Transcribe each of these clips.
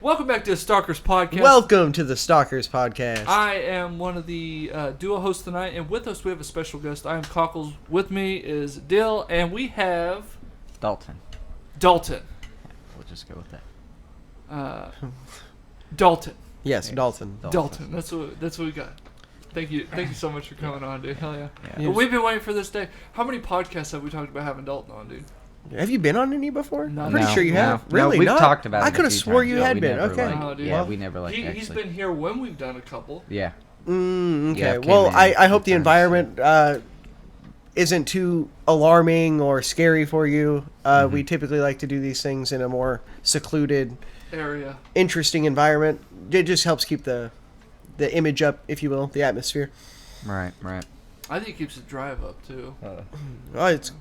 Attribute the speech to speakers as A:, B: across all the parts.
A: Welcome back to the Stalkers podcast.
B: Welcome to the Stalkers podcast.
A: I am one of the duo hosts tonight, and with us we have a special guest. I am Cockles. With me is Dill, and we have
C: Dalton.
A: Dalton.
C: We'll just go with that.
A: Dalton.
B: Yes, Dalton.
A: Dalton. That's what we got. Thank you so much for coming on, dude. Hell yeah.
C: Yeah.
A: We've been waiting for this day. How many podcasts have we talked about having Dalton on, dude?
B: Have you been on any before?
A: No.
B: I'm pretty sure you have.
C: No,
B: Really?
C: we've
B: Not?
C: talked about it.
B: I could have swore you had been. Okay.
A: No, dude.
C: Yeah, we never like
A: He's been here when we've done a couple.
C: Yeah.
B: Okay.
C: Yeah,
B: Well,
C: came in
B: I hope the
C: times.
B: environment isn't too alarming or scary for you. We typically like to do these things in a more secluded,
A: Area.
B: interesting environment. It just helps keep the image up, if you will, the atmosphere.
C: Right.
A: I think it keeps the drive up too.
B: Oh, it's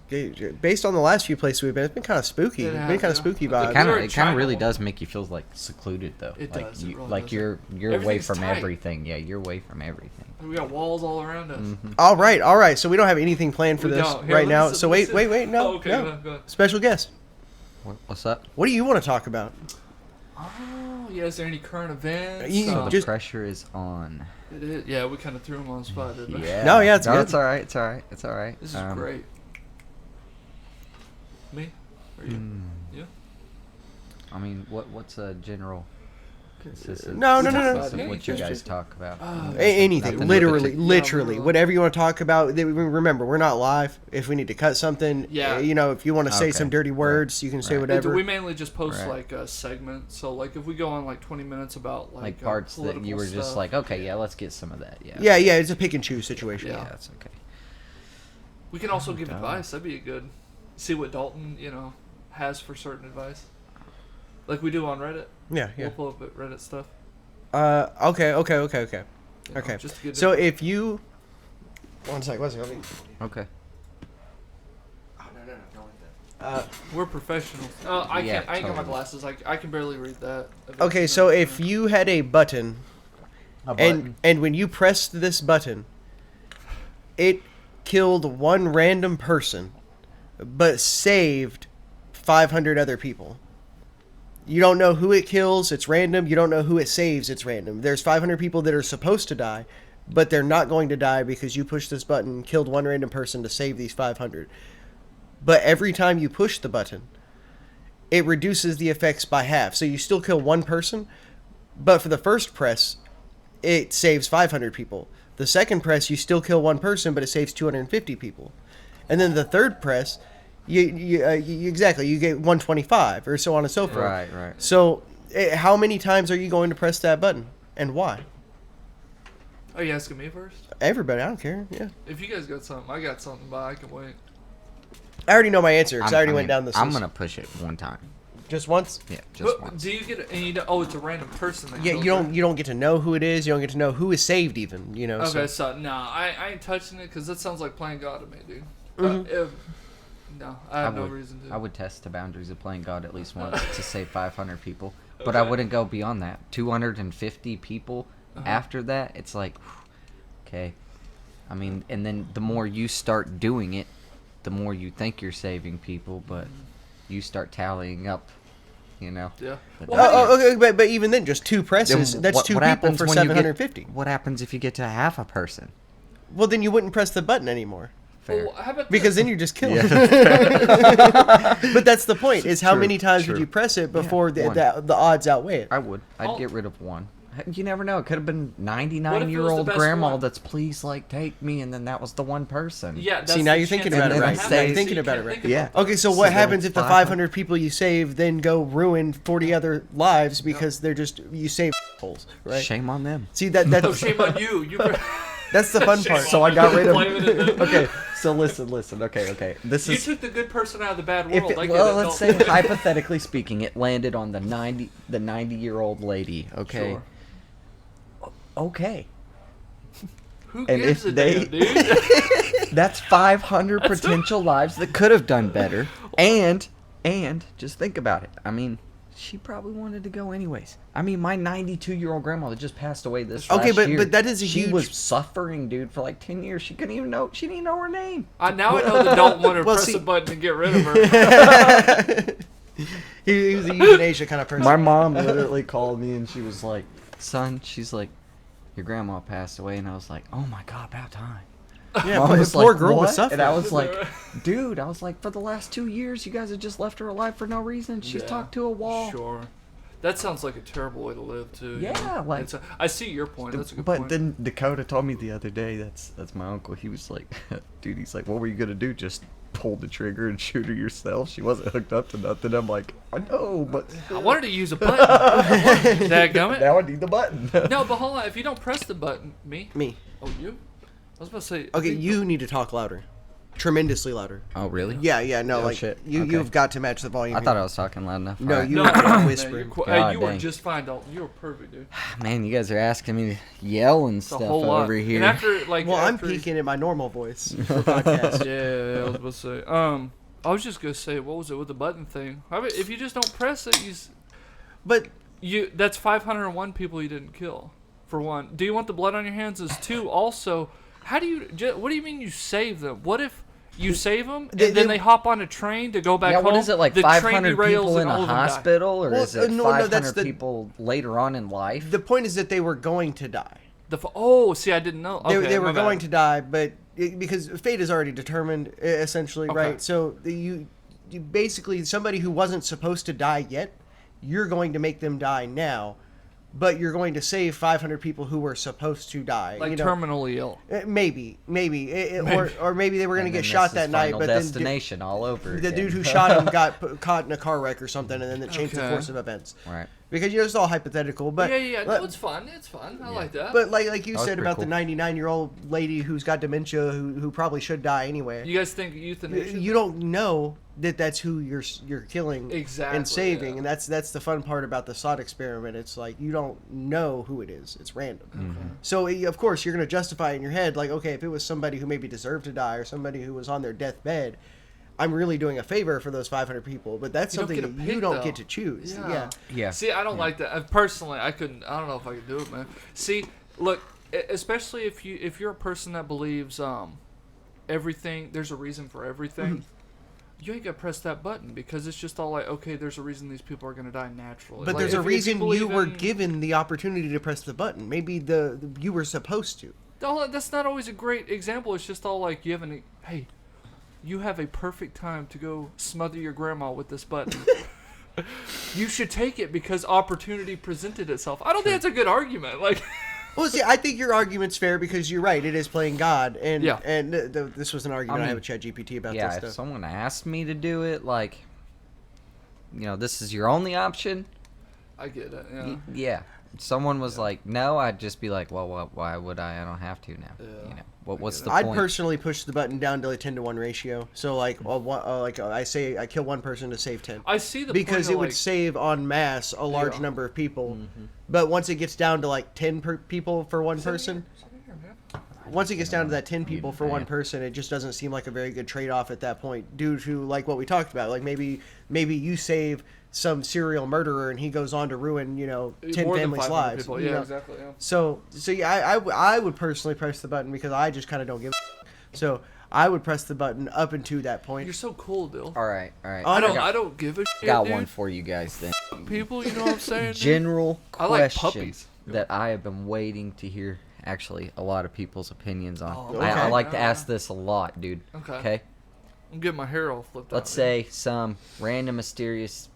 B: based on the last few places we've been. It's been kind of spooky.
A: It
B: It's
A: has,
B: been kind of
A: yeah.
B: spooky
A: It
B: vibes.
A: kinda-
C: It kind of really does make you feel like secluded though.
A: It
C: like
A: does, it really
C: like
A: does.
C: you're away
A: Everything's
C: from
A: tight.
C: everything. Yeah, you're away from everything.
A: We got walls all around us.
B: All right. So we don't have anything planned for
A: We
B: this
A: don't. Here,
B: right now.
A: listen,
B: So wait.
A: listen.
B: No,
A: Oh, okay,
B: no.
A: go ahead.
B: Special guest.
C: What's up?
B: What do you want to talk about?
A: Oh, yeah. Is there any current events?
B: You-
C: So the
B: just-
C: pressure is on.
A: It is. Yeah, we kind of threw him on the spot, didn't we?
C: Yeah.
B: No, yeah, it's good.
C: It's all right. It's all right.
A: This is great. Me? Or you? You?
C: I mean, what's a general consensus?
B: No.
C: of
A: Yeah,
C: what you
A: just-
C: guys talk about?
B: Anything,
C: Nothing
B: literally,
C: particular.
B: literally,
A: Yeah,
B: whatever you want to talk about. Remember, we're not live. If we need to cut something,
A: Yeah.
B: if you want to say
C: Okay.
B: some dirty words, you can say
C: Right.
B: whatever.
A: We mainly just post
C: Right.
A: like a segment. So like if we go on like 20 minutes about
C: Like parts that you
A: political
C: were just
A: stuff,
C: like, okay, yeah, let's get some of that. Yeah.
B: Yeah, it's a pick and choose situation.
A: Yeah.
C: Yeah, that's okay.
A: we can also give
C: Dumb.
A: advice. That'd be a good. See what Dalton has for certain advice, like we do on Reddit.
B: Yeah.
A: We'll pull up Reddit stuff.
B: Okay.
A: you know,
B: Okay.
A: just to get
B: So
A: it.
B: if you, one second.
C: Okay.
B: Oh, no.
A: We're professionals. I
C: Yeah,
A: can't. I ain't got my
C: totally.
A: glasses. I can barely read that.
B: Okay, so if you had a button, and when you pressed this button, it killed one random person, but saved 500 other people. You don't know who it kills, it's random. You don't know who it saves, it's random. There's 500 people that are supposed to die, but they're not going to die because you pushed this button and killed one random person to save these 500. But every time you push the button, it reduces the effects by half. So you still kill one person, but for the first press, it saves 500 people. The second press, you still kill one person, but it saves 250 people. And then the third press, you get 125, or so on and so forth.
C: Right.
B: So how many times are you going to press that button, and why?
A: Are you asking me first?
B: Everybody, I don't care. Yeah,
A: If you guys got something, I got something, but I can wait.
B: I already know my answer because I already went down this.
C: I'm
B: list.
C: gonna push it one time.
B: Just once.
C: Yeah, just
A: But
C: once.
A: do you get? And you don't, oh, it's a random person. That
B: Yeah,
A: kills
B: you don't get to know who it is. You don't get to know who is saved even.
A: Okay,
B: So.
A: so no, I ain't touching it because that sounds like playing God to me, dude.
B: Mhm.
A: No, I have no reason to.
C: I would test the boundaries of playing God at least once to save 500 people, but I wouldn't go beyond that. 250 people after that, it's like, okay. I mean, and then the more you start doing it, the more you think you're saving people, but you start tallying up,
A: Yeah.
C: But
A: Well,
B: Okay, but even then, just two presses.
C: Then
B: That's
C: what
B: two people
C: happens
B: for
C: when you get-
B: 750.
C: What happens if you get to half a person?
B: Well, then you wouldn't press the button anymore.
C: Fair.
A: Well, how about
B: Because
A: this?
B: then you're just killing.
C: Yeah.
B: But that's the point: is how
C: True,
B: many times would
C: true.
B: you press it before
C: Yeah, one.
B: the odds outweigh it?
C: I would. I'd
A: I'll-
C: get rid of one. You never know. It could have been
A: What if it was
C: 99-year-old
A: the best
C: grandma
A: one?
C: that's please take me, and then that was the one person.
A: Yeah. That's
B: See, now
A: the
B: you're thinking
A: chance
B: about
A: that
B: it
C: right.
A: happens,
C: Now you're
A: so
B: thinking
A: you
B: about
A: can't
B: it right.
A: think
C: Yeah.
A: about
B: Okay, so
C: So
B: what
C: then
B: happens if the
C: 500
B: 500 people you save then go ruin 40 other lives because they're just you save holes, right?
C: Shame on them.
B: See
A: Oh,
B: that's
A: shame on you. You.
B: that's the fun
A: Shame
B: part.
A: on
C: So I got rid of.
A: Blaming it them.
C: Okay, so listen. Okay. This
A: You
C: is.
A: took the good person out of the bad
C: If
A: world.
C: it,
A: I get
C: well,
A: it.
C: let's say hypothetically speaking, it landed on the 90-year-old lady. Okay.
A: Sure.
C: Okay.
A: Who
C: And
A: gives
C: if
A: a
C: they-
A: damn, dude?
C: That's 500 potential lives that could have done better. And just think about it. I mean, she probably wanted to go anyways. I mean, my 92-year-old grandma that just passed away this
B: Okay,
C: last
B: but-
C: year.
B: but that is a
C: she
B: huge-
C: was suffering, dude, for like 10 years. She couldn't even know. She didn't even know her name.
A: Now I know that don't want to
B: Well,
A: press
B: see-
A: a button and get rid of her.
B: He was a euthanasia kind of person.
C: My mom literally called me and she was like, "Son," she's like, "your grandma passed away," and I was like, "Oh my God, about time."
B: Yeah,
C: Mom
B: but
C: was
B: the poor
C: like,
B: girl was
C: "What?"
B: suffering.
C: And I was like, "Dude," I was like, "for the last 2 years, you guys have just left her alive for no reason. She's talked to a wall."
A: Sure. That sounds like a terrible way to live, too.
C: Yeah,
A: you know?
C: like...
A: I see your point. That's a good
C: But
A: point.
C: then Dakota told me the other day, that's my uncle, he was like, dude, he's like, what were you going to do? Just pull the trigger and shoot her yourself? She wasn't hooked up to nothing. I'm like, I know, but...
A: I wanted to use a button. Dadgummit.
C: Now I need the button.
A: No, but hold on. If you don't press the button... Me? Oh, you? I was about to say...
B: Okay, you need to talk louder. Tremendously louder.
C: Oh, really?
B: Yeah, no,
C: Oh,
B: like,
C: shit.
B: you,
C: Okay.
B: you've got to match the volume
C: I
B: here.
C: thought I was talking loud enough.
B: No,
C: Alright.
B: you
A: No,
B: were
A: man,
B: whispering.
C: God
A: you were
C: dang.
A: just fine, Dalton. You were perfect, dude.
C: Man, you guys are asking me to yell and
A: It's a
C: stuff
A: whole lot.
C: over here.
A: And after, like...
B: Well, I'm
A: after
B: peeking at my normal voice for podcast.
A: Yeah, I was about to say. I was just gonna say, what was it with the button thing? I mean, if you just don't press it,
B: But
A: that's 501 people you didn't kill. For one, do you want the blood on your hands? As two, also, how do you? What do you mean you save them? What if you save them and then they hop on a train to go back home?
C: What is it, like
A: the train
C: 500
A: derails
C: people
A: and
C: in
A: all
C: a
A: of them die?
C: hospital? Or
B: Well,
C: is it
B: no,
C: 500
B: that's the-
C: people later on in life?
B: the point is that they were going to die.
A: See, I didn't know.
B: They,
A: Okay,
B: they were
A: my bad.
B: going to die, but because fate is already determined, essentially,
A: Okay.
B: right? So you basically, somebody who wasn't supposed to die yet, you're going to make them die now, but you're going to save 500 people who were supposed to die.
A: Like
B: you know?
A: terminally ill.
B: Maybe. Or maybe they were going to
C: And
B: get
C: then
B: shot
C: this
B: that
C: is
B: night,
C: Final
B: but then
C: Destination all over
B: the
C: again.
B: dude who shot him got caught in a car wreck or something, and then it changed the
A: Okay.
B: course of events.
C: Right.
B: Because it's all hypothetical, but
A: Yeah.
B: but-
A: No, it's fun. It's fun. I like that.
B: But like you
C: That was
B: said
C: pretty
B: about
C: cool.
B: the 99-year-old lady who's got dementia who probably should die anyway.
A: you guys think euthanasia?
B: You don't know that that's who you're killing
A: Exactly,
B: and saving,
A: yeah.
B: and that's the fun part about the SOT experiment. It's like you don't know who it is; it's random.
C: Mm-hmm.
B: So of course you're going to justify it in your head, like, okay, if it was somebody who maybe deserved to die or somebody who was on their deathbed, I'm really doing a favor for those 500 people. But that's
A: You don't
B: something
A: get to
B: that you
A: pick,
B: don't
A: though.
B: get to choose. Yeah.
C: Yeah.
A: See, I don't like that. Personally, I couldn't. I don't know if I could do it, man. See, look, especially if you're a person that believes everything, there's a reason for everything. You ain't gonna press that button because it's just all like, okay, there's a reason these people are gonna die naturally.
B: But
A: Like,
B: there's a
A: if
B: reason you
A: believe
B: were
A: in-
B: given the opportunity to press the button. Maybe you were supposed to.
A: That's not always a great example. It's just all like hey, you have a perfect time to go smother your grandma with this button. You should take it because opportunity presented itself. I don't think that's a good argument. Like,
B: Well, see, I think your argument's fair because you're right. It is playing God, and
A: Yeah.
B: and this was an argument I,
C: I
B: had
C: mean,
B: with ChatGPT about
C: Yeah,
B: this
C: if
B: stuff.
C: someone asked me to do it, like, this is your only option,
A: I get it. Yeah.
C: yeah. If someone was like, no, I'd just be like, well, why would I? I don't have to now.
A: Yeah.
C: What's
A: get
C: the
A: it.
B: I'd
C: point?
B: personally push the button down to a 10-to-1 ratio. So like, I say, I kill one person to save 10.
A: I see the
B: Because
A: point
B: it
A: of,
B: would
A: like,
B: save en masse a large
A: Yeah.
B: number of people. But once it gets down to like 10 people for one person, once it gets down to that 10 people for one person, it just doesn't seem like a very good trade-off at that point, due to like what we talked about. Like maybe you save some serial murderer and he goes on to ruin 10
A: more than
B: families'
A: 500
B: lives.
A: people.
B: you
A: Yeah,
B: know?
A: exactly. Yeah.
B: So yeah, I would personally press the button because I just kind of don't give a so I would press the button up until that point.
A: You're so cool, Dill.
C: All right.
A: I don't give a shit.
C: Got
A: dude.
C: one for you guys then.
A: People, you know what I'm saying? dude?
C: General
A: I like
C: question
A: puppies.
C: that I have been waiting to hear. Actually, a lot of people's opinions on.
A: Oh,
C: I
B: okay.
C: like to ask this a lot, dude.
A: Okay. I'm getting my hair all flipped
C: Let's
A: out.
C: say some random mysterious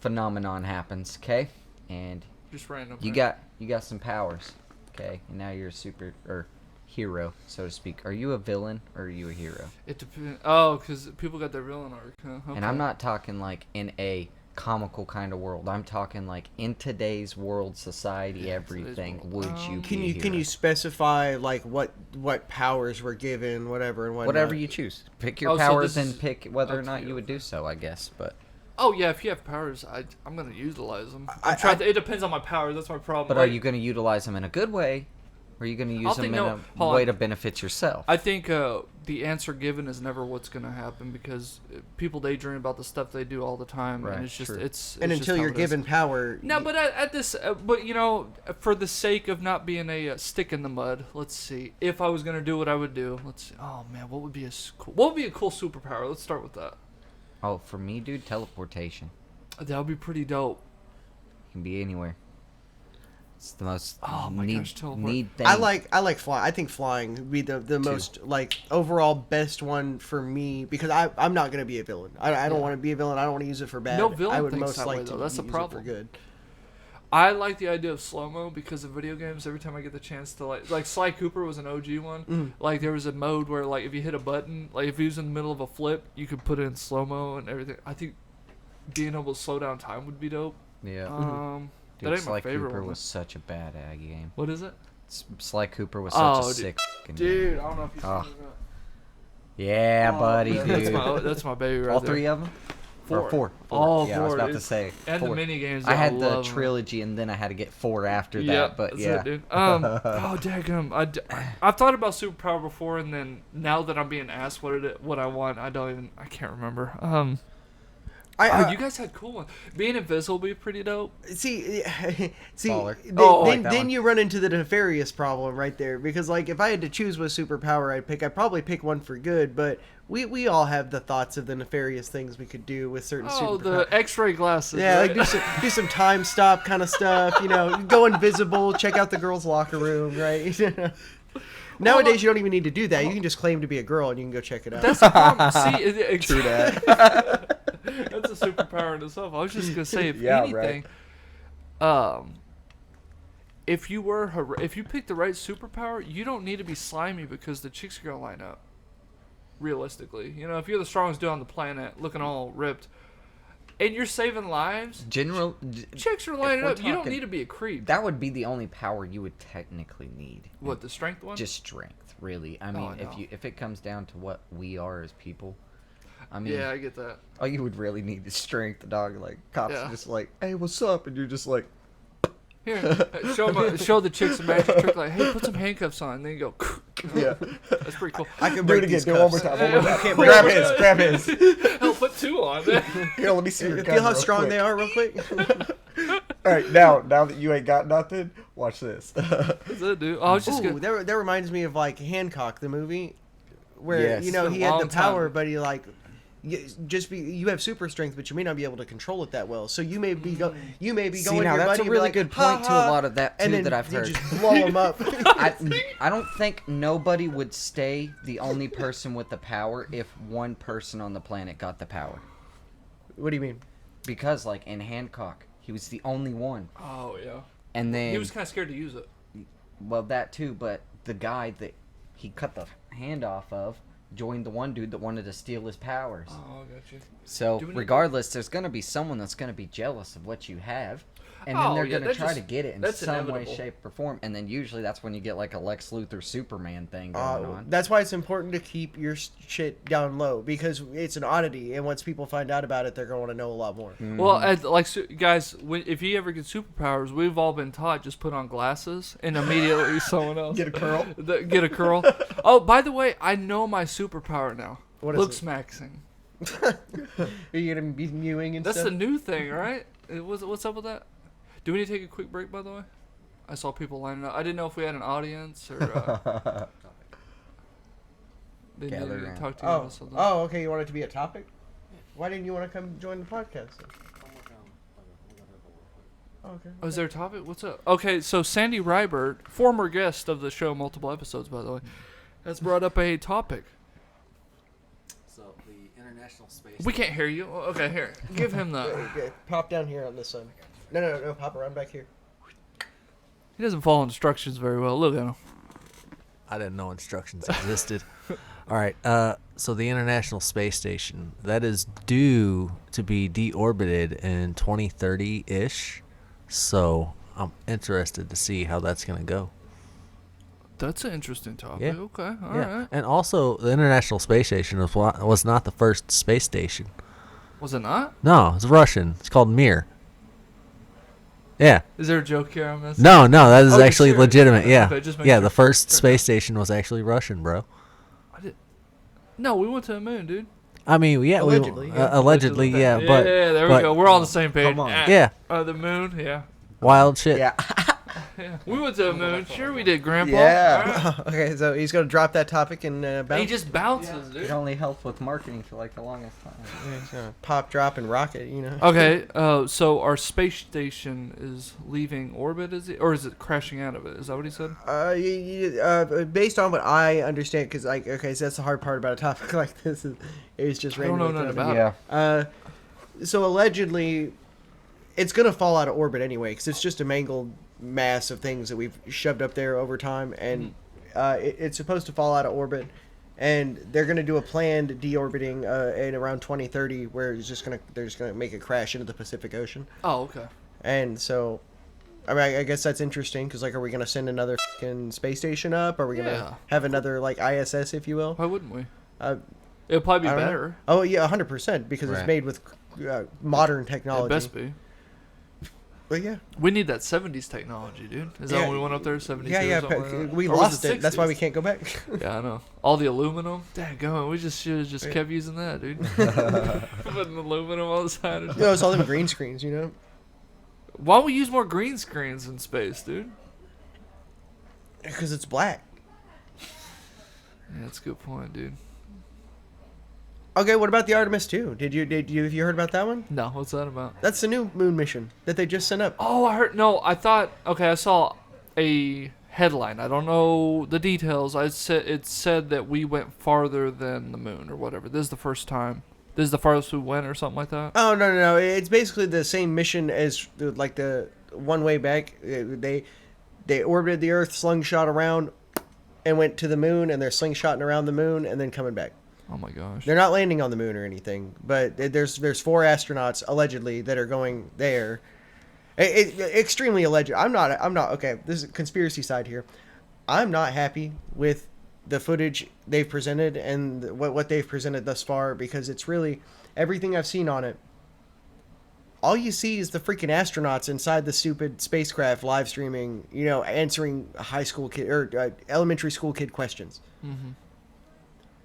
C: phenomenon happens, okay? And
A: Just random.
C: you
A: right?
C: got some powers, okay? And now you're a super or hero, so to speak. Are you a villain or are you a hero?
A: It depends. Oh, because people got their villain arc. Huh? Okay.
C: And I'm not talking like in a comical kind of world. I'm talking like in today's world, society,
A: Yeah, today's
C: everything.
A: world.
C: Would you
B: Can
C: be a
B: you
C: hero?
B: specify like what powers were given, whatever and whatnot?
C: Whatever you choose. Pick your
A: Oh, so
C: powers
A: this
C: and
A: is
C: pick whether or
A: up to
C: not
A: you.
C: you would do so, I guess. But
A: Oh yeah, if you have powers, I'm gonna utilize them.
B: I-
A: It depends on my powers. That's my problem.
C: are you going to utilize them in a good way, or are you going to use them in a
A: hold
C: way
A: on.
C: to benefit yourself?
A: I think the answer given is never what's gonna happen because people daydream about the stuff they do all the time,
C: Right,
A: and it's just
C: true.
A: it's.
B: And
A: it's
B: until
A: just
B: you're
A: how it is.
B: given power,
A: No, but at this, but for the sake of not being a stick in the mud, let's see. If I was gonna do what I would do, let's see. Oh man, what would be a cool superpower? Let's start with that.
C: Oh, for me, dude, teleportation.
A: That would be pretty dope.
C: You can be anywhere. It's the most
A: Oh my gosh, teleport.
C: neat thing.
B: I like flying. I think flying would be the most like overall best one for me because I'm not gonna be a villain. I don't want to be a villain. I don't want to use it for bad.
A: No villain
B: I would
A: thinks
B: most
A: that
B: like
A: way,
B: to
A: though. That's the
B: use
A: problem.
B: it for good.
A: I like the idea of slow-mo because of video games. Every time I get the chance to like S.T.A.L.K.E.R.S was an OG one. Like there was a mode where like if you hit a button, like if you was in the middle of a flip, you could put it in slow-mo and everything. I think being able to slow down time would be dope.
C: Yeah.
A: That ain't my favorite
C: S.T.A.L.K.E.R
A: one.
C: was such a bad game.
A: What is it?
C: S.T.A.L.K.E.R was such a sick game.
A: Dude, I don't know if you've
C: Oh.
A: seen it.
C: Yeah, buddy, dude.
A: That's my baby right
C: All
A: there.
C: 3 of them?
A: Four.
C: Or 4?
A: All
C: yeah, I was
A: four,
C: about
A: dude.
C: to say.
A: And
C: 4.
A: the mini games.
C: I had the
A: love 'em.
C: trilogy, and then I had to get 4 after that.
A: Yep,
C: But
A: that's
C: yeah,
A: it, dude. Oh, daggum. I've thought about superpower before, and then now that I'm being asked what I want, I can't remember. You guys had cool ones. Being invisible would be pretty dope.
B: See,
C: Baller.
B: then you run into the nefarious problem right there because like if I had to choose what superpower I'd probably pick one for good, but we all have the thoughts of the nefarious things we could do with certain
A: Oh,
B: superpowers.
A: the X-ray glasses.
B: Yeah,
A: right?
B: like do some time stop kind of stuff, go invisible, check out the girls' locker room, right? Nowadays, you don't even need to do that. You can just claim to be a girl and you can go check it out.
A: That's the problem. See,
C: true that.
A: That's a superpower in itself. I was just gonna say, if
C: Yeah,
A: anything, if you pick the right superpower, you don't need to be slimy because the chicks are gonna line up. Realistically, if you're the strongest dude on the planet, looking all ripped, and you're saving lives, chicks are lining up. You don't need to be a creep.
C: That would be the only power you would technically need.
A: What, the strength one?
C: Just strength, really. I mean, if it comes down to what we are as people, I mean,
A: yeah, I get that.
C: All you would really need is strength, dog. Like cops
A: Yeah.
C: are just like, "Hey, what's up?" and you're just like,
A: Here, show the chicks a magic trick. Like, hey, put some handcuffs on. And then you go.
C: "Yeah."
A: That's pretty cool.
B: I can
C: Do it
B: break
C: again.
B: these
C: Do it one more
B: cuffs.
C: time. One more
B: I
C: time.
B: can't break
C: Grab
B: these
C: his. Grab his.
A: Hell, put 2 on.
C: Here, let me see your gun.
B: Feel how
C: real
B: strong
C: quick.
B: they are, real quick.
C: All right, now that you ain't got nothing, watch this.
A: That's it, dude. I was just
B: Ooh,
A: gonna.
B: that reminds me of like Hancock, the movie, where
C: Yes.
B: he
A: It's been
B: had
A: a
B: the
A: long
B: power,
A: time.
B: but he like you have super strength, but you may not be able to control it that well. So you may be going
C: See,
B: to
C: now
B: your
C: that's
B: buddy
C: a
B: and be
C: really
B: like,
C: good
B: "Ha,
C: point to
B: ha,"
C: a lot of that
B: and
C: too
B: then
C: that I've
B: you
C: heard.
B: just blow him up.
C: I don't think nobody would stay the only person with the power if one person on the planet got the power.
B: What do you mean?
C: Because, like, in Hancock, he was the only one.
A: Oh yeah.
C: And then,
A: He was kind of scared to use it.
C: well, that too, but the guy that he cut the hand off of joined the one dude that wanted to steal his powers.
A: Oh, I got you.
C: So,
A: Do we need to-
C: regardless, there's going to be someone that's going to be jealous of what you have. And then
A: Oh,
C: they're
A: yeah,
C: going to
A: that
C: try
A: just-
C: to get it in
A: that's
C: some way,
A: inevitable.
C: shape, or form. And then usually that's when you get like a Lex Luthor Superman thing going on.
B: That's why it's important to keep your shit down low because it's an oddity, and once people find out about it, they're going to want to know a lot more.
A: Well, guys, if you ever get superpowers, we've all been taught just put on glasses and immediately someone else
C: Get a curl.
A: Get a curl. Oh, by the way, I know my superpower now.
B: What is
A: Looks
B: it?
A: maxing.
B: Are you going to be mewing and
A: That's
B: stuff?
A: the new thing, right? What's up with that? Do we need to take a quick break, by the way? I saw people lining up. I didn't know if we had an audience or they needed
C: Gather
A: to
C: around.
A: talk to you about something.
B: Oh, okay. You want it to be a topic? Why didn't you want to come join the podcast? Then? Oh, okay.
A: Oh, is there a topic? What's up? Okay, so Sandy Rybert, former guest of the show, multiple episodes, by the way, has brought up a topic.
D: So the International Space.
A: We can't hear you. Oh, okay, here. Give him the...
B: Okay, pop down here on this side. No. Pop around back here.
A: He doesn't follow instructions very well. Look at him.
D: I didn't know instructions existed. All right. So the International Space Station, that is due to be deorbited in 2030-ish. So I'm interested to see how that's going to go.
A: That's an interesting topic.
D: Yeah.
A: Okay, all
D: Yeah.
A: right.
D: And also, the International Space Station was not the first space station.
A: Was it not?
D: No, it's Russian. It's called Mir. Yeah.
A: Is there a joke here I'm missing?
D: No, that is
A: Oh, you're
D: actually
A: serious?
D: legitimate. Yeah.
A: Okay, just make
D: Yeah,
A: sure.
D: the first
A: Fair
D: space station was actually Russian, bro.
A: No, we went to the moon, dude.
D: I mean, yeah,
B: Allegedly, yeah.
D: allegedly, yeah, but
A: Yeah, there we
D: but-
A: go. We're all on the same page.
C: Come on.
D: yeah,
A: The moon, yeah.
D: wild shit.
C: Yeah.
A: Yeah. We went to the moon. Sure, we did, Grandpa.
B: Yeah. Okay, so he's gonna drop that topic and bounce.
A: He just bounces, dude.
C: It only helped with marketing for like the longest time.
B: He's gonna pop, drop, and rocket. You know.
A: Okay, so our space station is leaving orbit, is it, or is it crashing out of it? Is that what he said?
B: Based on what I understand, because like, okay, so that's the hard part about a topic like this is it's just
A: I don't know
B: randomly
A: nothing
B: thrown in.
A: about it.
B: So allegedly, it's gonna fall out of orbit anyway, because it's just a mangled mass of things that we've shoved up there over time, and it's supposed to fall out of orbit, and they're gonna do a planned deorbiting in around 2030, where they're just gonna make a crash into the Pacific Ocean.
A: Oh, okay.
B: And so, I mean, I guess that's interesting, because like, are we gonna send another fucking space station up? Are we gonna have another like ISS, if you will?
A: Why wouldn't we?
B: It'll
A: probably be better.
B: Oh yeah, 100%, because it's made with modern technology.
A: It best be.
B: But yeah,
A: we need that 70s technology, dude. Is that when we went up there, 72?
B: Yeah. We lost it. That's why we can't go back.
A: Yeah, I know. All the aluminum. Dang, we should have just kept using that, dude. Putting aluminum on the side.
B: No, it's all them green screens, you know.
A: Why don't we use more green screens in space, dude?
B: Because it's black.
A: Yeah, that's a good point, dude.
B: Okay, what about the Artemis 2? Have you heard about that one?
A: No, what's that about?
B: That's the new moon mission that they just sent up.
A: Oh, I saw a headline. I don't know the details. It said that we went farther than the moon or whatever. This is the first time. This is the farthest we went or something like that?
B: Oh, no. It's basically the same mission as like the one way back. They orbited the Earth, slingshot around, and went to the moon, and they're slingshotting around the moon and then coming back.
A: Oh my gosh.
B: They're not landing on the moon or anything, but there's 4 astronauts allegedly that are going there. Extremely alleged. I'm not okay. This is a conspiracy side here. I'm not happy with the footage they've presented and what they've presented thus far, because it's really everything I've seen on it. All you see is the freaking astronauts inside the stupid spacecraft live streaming, answering high school kid or elementary school kid questions.
A: Mm-hmm.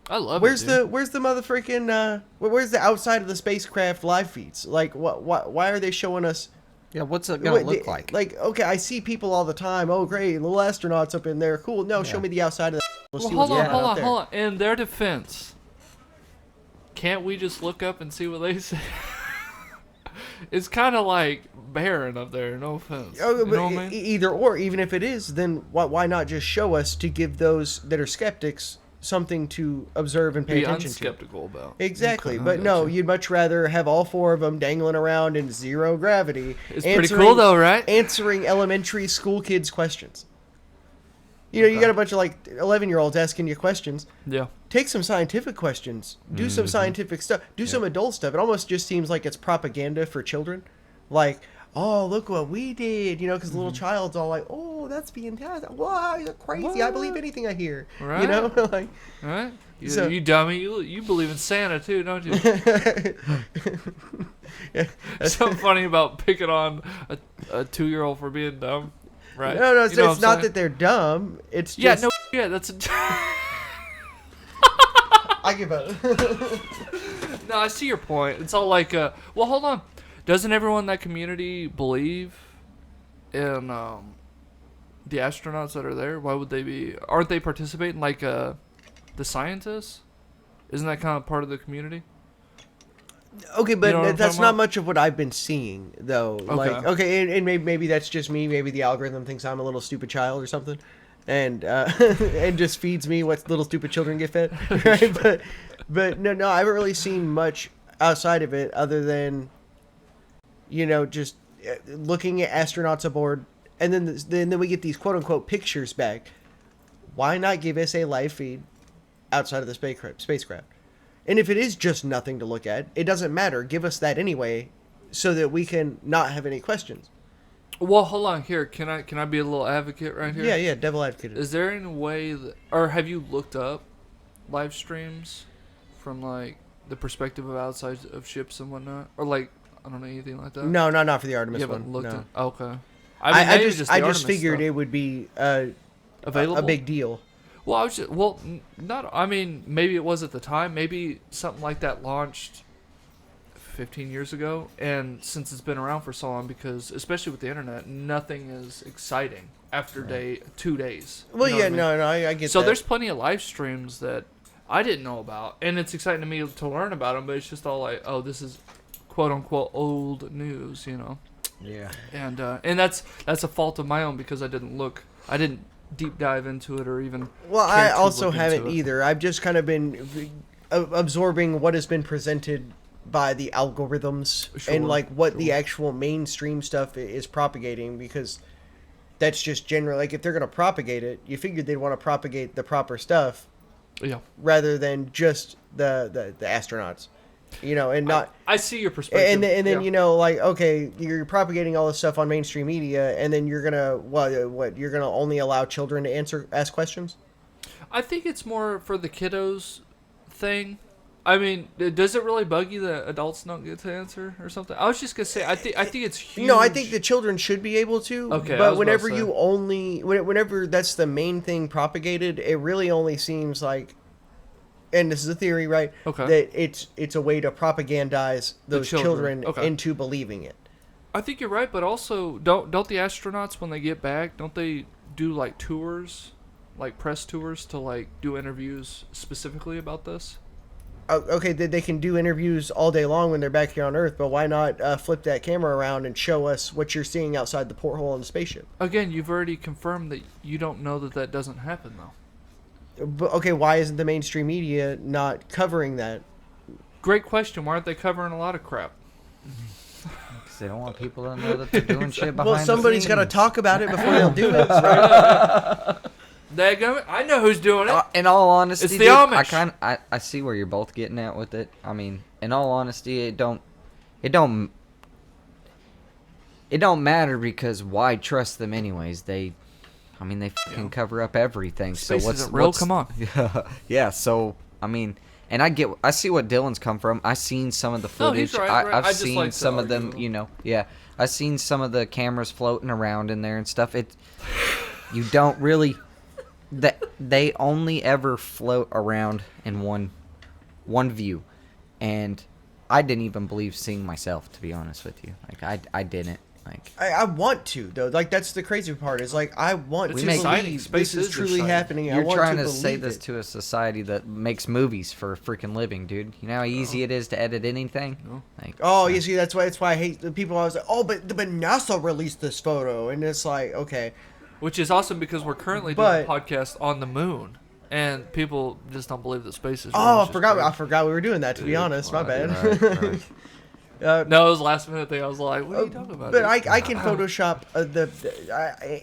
A: I love
B: where's
A: it.
B: Where's the motherfucking where's the outside of the spacecraft live feeds? Like why are they showing us?
C: Yeah, what's it gonna look like?
B: Like, okay, I see people all the time. Oh, great, little astronauts up in there. Cool. No, show me the outside of the.
A: Well, hold on. In their defense, can't we just look up and see what they say? It's kind of like barren up there. No offense.
B: Oh,
A: you know what I mean?
B: Either or, even if it is, then why not just show us to give those that are skeptics something to observe and pay attention to?
A: Skeptical about.
B: Exactly, but no, you'd much rather have all 4 of them dangling around in zero gravity.
A: It's pretty cool though, right?
B: Answering elementary school kids' questions. You got a bunch of like 11-year-olds asking you questions.
A: Yeah.
B: Take some scientific questions. Do some scientific stuff. Do some adult stuff. It almost just seems like it's propaganda for children. Like, oh, look what we did. Because the little child's all like, oh, that's fantastic. Wow, you're crazy. What? I believe anything I hear.
A: Right.
B: Like,
A: right. You dummy. You believe in Santa too, don't you?
B: Yeah.
A: Something funny about picking on a 2-year-old for being dumb. Right.
B: No, it's not that they're dumb. It's just...
A: that's a...
B: I give up.
A: No, I see your point. It's all like, well, hold on. Doesn't everyone in that community believe in the astronauts that are there? Why would they be... Aren't they participating like the scientists? Isn't that kind of part of the community?
B: Okay, but that's not much of what I've been seeing, though.
A: Okay.
B: Like, and maybe that's just me. Maybe the algorithm thinks I'm a little stupid child or something, and and just feeds me what little stupid children get fed. Right? But no, I haven't really seen much outside of it, other than just looking at astronauts aboard, and then we get these quote unquote pictures back. Why not give us a live feed outside of the spacecraft? And if it is just nothing to look at, it doesn't matter. Give us that anyway, so that we can not have any questions.
A: Well, hold on here. Can I be a little advocate right here?
B: Yeah, devil advocate.
A: Is there any way or have you looked up live streams from like the perspective of outside of ships and whatnot, or like I don't know, anything like that?
B: No, not for the Artemis one.
A: Looked
B: no.
A: Okay.
B: I just figured it would be
A: available,
B: a big deal.
A: Well, maybe it was at the time. Maybe something like that launched 15 years ago, and since it's been around for so long, because especially with the internet, nothing is exciting after 2 days.
B: Well,
A: You know
B: yeah,
A: what I mean?
B: no, I get
A: So
B: that.
A: there's plenty of live streams that I didn't know about, and it's exciting to me to learn about them. But it's just all like, oh, this is quote unquote old news, you know.
C: Yeah.
A: And that's a fault of my own because I didn't deep dive into it or even.
B: Well,
A: care
B: I
A: to
B: also
A: look into
B: haven't
A: it.
B: either. I've just kind of been absorbing what has been presented by the algorithms
A: Sure,
B: and like what the
A: sure.
B: actual mainstream stuff is propagating, because that's just generally like if they're going to propagate it, you figured they'd want to propagate the proper stuff
A: Yeah.
B: rather than just the astronauts, you know, and not.
A: I see your perspective.
B: And then
A: yeah.
B: you know, like, okay, you're propagating all this stuff on mainstream media, and then you're gonna what you're gonna only allow children to ask questions.
A: I think it's more for the kiddos thing. I mean, does it really bug you that adults don't get to answer or something? I was just gonna say, I think it's huge.
B: No, I think the children should be able to.
A: Okay, I was
B: but
A: about
B: whenever
A: to say.
B: you only, whenever that's the main thing propagated, it really only seems like, and this is a theory, right?
A: Okay.
B: That it's a way to propagandize those
A: children.
B: children
A: Okay.
B: into believing it.
A: I think you're right, but also don't the astronauts when they get back, don't they do like tours, like press tours to like do interviews specifically about this?
B: Okay, they can do interviews all day long when they're back here on Earth, but why not flip that camera around and show us what you're seeing outside the porthole in the spaceship?
A: Again, you've already confirmed that you don't know that doesn't happen though.
B: But okay, why isn't the mainstream media not covering that?
A: Great question. Why aren't they covering a lot of crap?
C: Because they don't want people to know that they're doing shit behind
B: Well, somebody's got to
C: the scenes.
B: talk about it before they'll do it. Right?
A: Daggum, I know who's doing it.
C: In all honesty,
A: It's the
C: dude,
A: Amish.
C: I see where you're both getting at with it. I mean, in all honesty, it don't matter, because why trust them anyways? They fucking cover up everything.
A: Space
C: so what's
A: isn't real.
C: what's-
A: Come on.
C: Yeah. So I mean, and I see what Dylan's come from. I've seen some of the
A: No, he's
C: footage.
A: right, right.
C: I've
A: I just
C: seen
A: like to
C: some of
A: argue
C: them.
A: with him.
C: You know, yeah. I've seen some of the cameras floating around in there and stuff. You don't really. That they only ever float around in one view, and I didn't even believe seeing myself, to be honest with you. Like I didn't. Like
B: I want to though. Like that's the crazy part. Is like I want
A: It's
B: to
A: exciting.
B: believe
A: Space
B: this is
A: is
B: truly
A: exciting.
B: happening. I
C: you're
B: want
C: trying
B: to
C: to say
B: believe
C: this
B: it.
C: to a society that makes movies for a freaking living, dude. You know how easy it is to edit anything.
A: No.
C: Like
B: Oh, you see, that's why I hate the people. I was like, oh, but NASA released this photo, and it's like, okay,
A: Which is awesome because we're currently doing a
B: But-
A: podcast on the moon, and people just don't believe that space is real.
B: oh,
A: which is
B: I
A: great.
B: forgot we were doing that. To be honest, my bad.
C: right.
A: No, it was a last minute thing. I was like, what are you talking about?
B: But
A: dude?
B: I can Photoshop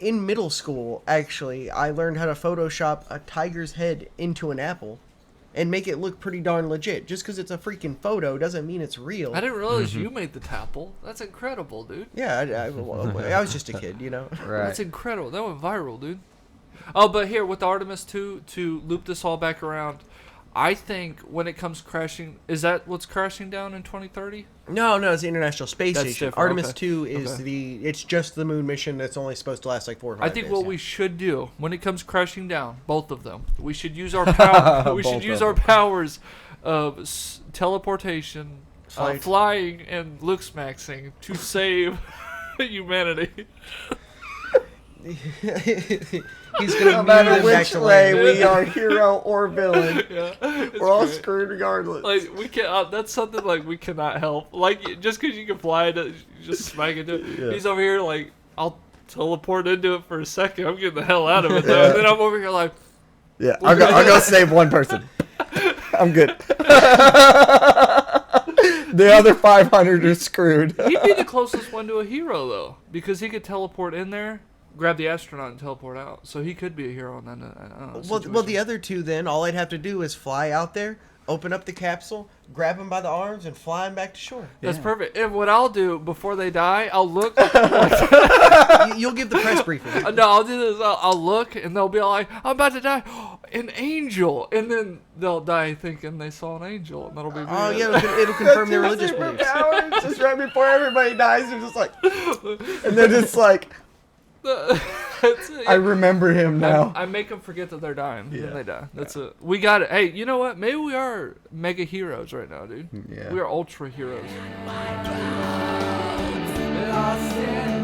B: in middle school. Actually, I learned how to Photoshop a tiger's head into an apple, and make it look pretty darn legit. Just because it's a freaking photo doesn't mean it's real.
A: I didn't realize you made the tapple. That's incredible, dude.
B: Yeah, I was just a kid, you know.
C: Right.
A: That's incredible. That went viral, dude. Oh, but here with the Artemis 2, to loop this all back around, I think when it comes crashing, is that what's crashing down in 2030?
B: No, it's the International Space
A: That's
B: Station.
A: different,
B: Artemis
A: okay.
B: 2 is
A: Okay.
B: it's just the moon mission that's only supposed to last like 4 or 5
A: I think
B: days.
A: what we should do when it comes crashing down, both of them, we should use our power. We should
C: Both
A: use
C: of
A: our
C: them.
A: powers of teleportation,
B: Flight.
A: flying, and looks maxing to save humanity.
B: He's gonna
C: No matter
B: move them back
C: which
B: to
C: way
B: land.
C: we are, hero or villain,
A: Yeah, it's
C: we're all
A: great.
C: screwed regardless.
A: Like we can, that's something like we cannot help. Like just because you can fly it, you just smack into it.
C: Yeah.
A: He's over here like I'll teleport into it for a second. I'm getting the hell out of it though. And then I'm over here like
C: Yeah, I'll go save one person. I'm good. The other 500 are screwed.
A: he'd be the closest one to a hero though, because he could teleport in there, grab the astronaut, and teleport out. So he could be a hero in that.
B: Well, the other two then, all I'd have to do is fly out there, open up the capsule, grab him by the arms, and fly him back to shore.
A: That's perfect. And what I'll do before they die, I'll look.
B: You'll give the press briefing.
A: No, I'll do this. I'll look, and they'll be like, "I'm about to die, an angel," and then they'll die thinking they saw an angel, and that'll be.
B: Oh
A: me.
B: yeah, it'll confirm their religious beliefs.
C: Just right before everybody dies, they're just like, and they're just like,
A: That's it,
E: I remember him now.
A: I make them forget that they're dying.
E: Yeah.
A: Then they die. That's it. We got it. Hey, you know what? Maybe we are mega heroes right now, dude.
E: Yeah.
A: We are ultra heroes.
F: Lost in